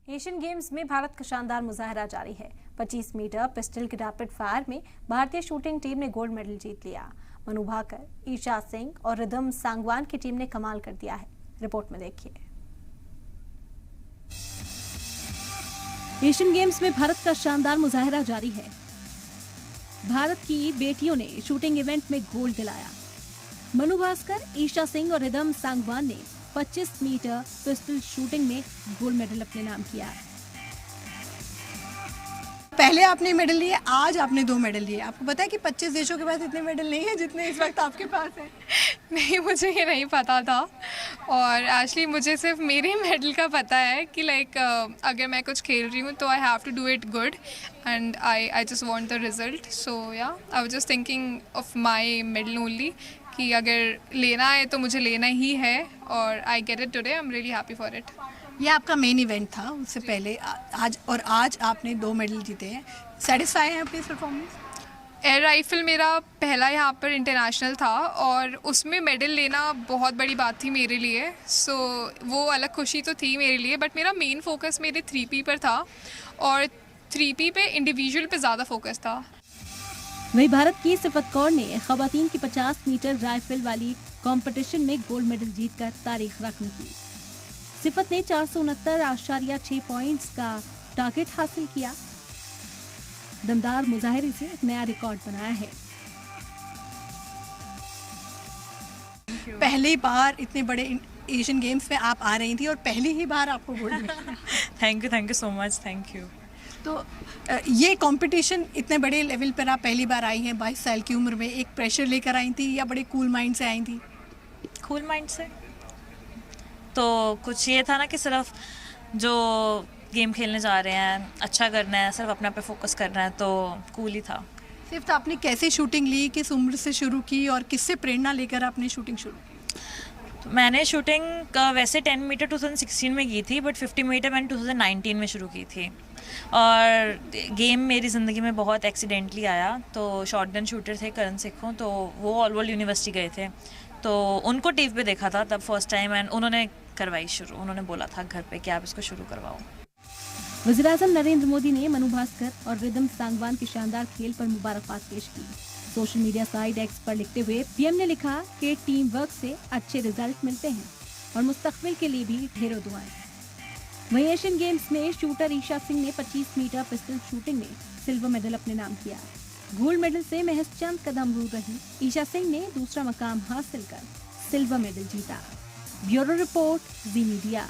Asian games में भारत का शानदार मुजाहरा जारी है। 25 मीटर पिस्टल के रैपिड फायर में भारतीय शूटिंग टीम ने गोल्ड मेडल जीत लिया। मनु भाकर, ईशा सिंह और रिदम सांगवान की टीम ने कमाल कर दिया है। रिपोर्ट में देखिए। एशियन गेम्स में भारत का शानदार मुजाहरा जारी है। भारत की बेटियों ने शूटिंग इवेंट में गोल्ड दिलाया। मनु भाकर, ईशा सिंह और रिदम सांगवान ने 25 मीटर पिस्टल शूटिंग में गोल्ड मेडल अपने नाम किया। पहले आपने मेडल लिए, आज आपने 2 मेडल लिए। आपको पता है कि 25 देशों के पास इतने मेडल नहीं है जितने इस वक्त आपके पास है? नहीं, मुझे ये नहीं पता था। और एक्चुअली मुझे सिर्फ मेरे मेडल का पता है कि अगर मैं कुछ खेल रही हूँ तो I have to do it good and I just want the result. So yeah I was just thinking of my medal only कि अगर लेना है तो मुझे लेना ही है और I get it today. I am really happy for it. ये आपका मेन इवेंट था, उससे पहले आज आपने 2 मेडल जीते हैं। सेटिस्फाई हैं अपनी परफॉर्मेंस? एयर राइफल मेरा पहला यहाँ पर इंटरनेशनल था और उसमें मेडल लेना बहुत बड़ी बात थी मेरे लिए। सो वो अलग खुशी तो थी मेरे लिए, बट मेरा मेन फोकस मेरे 3P पर था और 3P पे इंडिविजुअल पे ज़्यादा फोकस था। वहीं भारत की सिफत कौर ने खवातीन की 50 मीटर राइफल वाली कंपटीशन में गोल्ड मेडल जीतकर तारीख रकम की। सिफत ने 469.6 पॉइंट्स का टारगेट हासिल किया। दमदार मुजाहरे से एक नया रिकॉर्ड बनाया है। पहली बार इतने बड़े एशियन गेम्स में आप आ रही थी और पहली ही बार आपको गोल्ड मिला। Thank you so much, thank you. तो ये कंपटीशन इतने बड़े लेवल पर आप पहली बार आई हैं 22 साल की उम्र में, एक प्रेशर लेकर आई थी या बड़े कूल माइंड से आई थी? कूल माइंड से। तो कुछ ये था ना कि सिर्फ जो गेम खेलने जा रहे हैं, अच्छा करना है, सिर्फ अपने पे फोकस करना है, तो कूल ही था। सिर्फ आपने कैसे शूटिंग ली, किस उम्र से शुरू की और किससे प्रेरणा लेकर आपने शूटिंग शुरू की? तो मैंने शूटिंग वैसे 10 मीटर 2016 में की थी, बट 50 मीटर मैंने 2019 में शुरू की थी। और गेम मेरी ज़िंदगी में बहुत एक्सीडेंटली आया। तो शॉटगन शूटर थे करण सिखों, तो वो ऑल वर्ल्ड यूनिवर्सिटी गए थे, तो उनको टीवी पे देखा था तब फर्स्ट टाइम, एंड उन्होंने करवाई शुरू। उन्होंने बोला था घर पे कि आप इसको शुरू करवाओ। वज़ीर-ए-आज़म नरेंद्र मोदी ने मनु भाकर और रिदम सांगवान के शानदार खेल पर मुबारकबाद पेश की। सोशल मीडिया साइट एक्स पर लिखते हुए पीएम ने लिखा कि टीम वर्क से अच्छे रिजल्ट मिलते हैं और मुस्तकबिल के लिए भी ढेरों दुआएं। वहीं एशियन गेम्स में शूटर ईशा सिंह ने 25 मीटर पिस्टल शूटिंग में सिल्वर मेडल अपने नाम किया। गोल्ड मेडल से महज चंद कदम दूर रही ईशा सिंह ने दूसरा मकाम हासिल कर सिल्वर मेडल जीता। ब्यूरो रिपोर्ट, ज़ी मीडिया।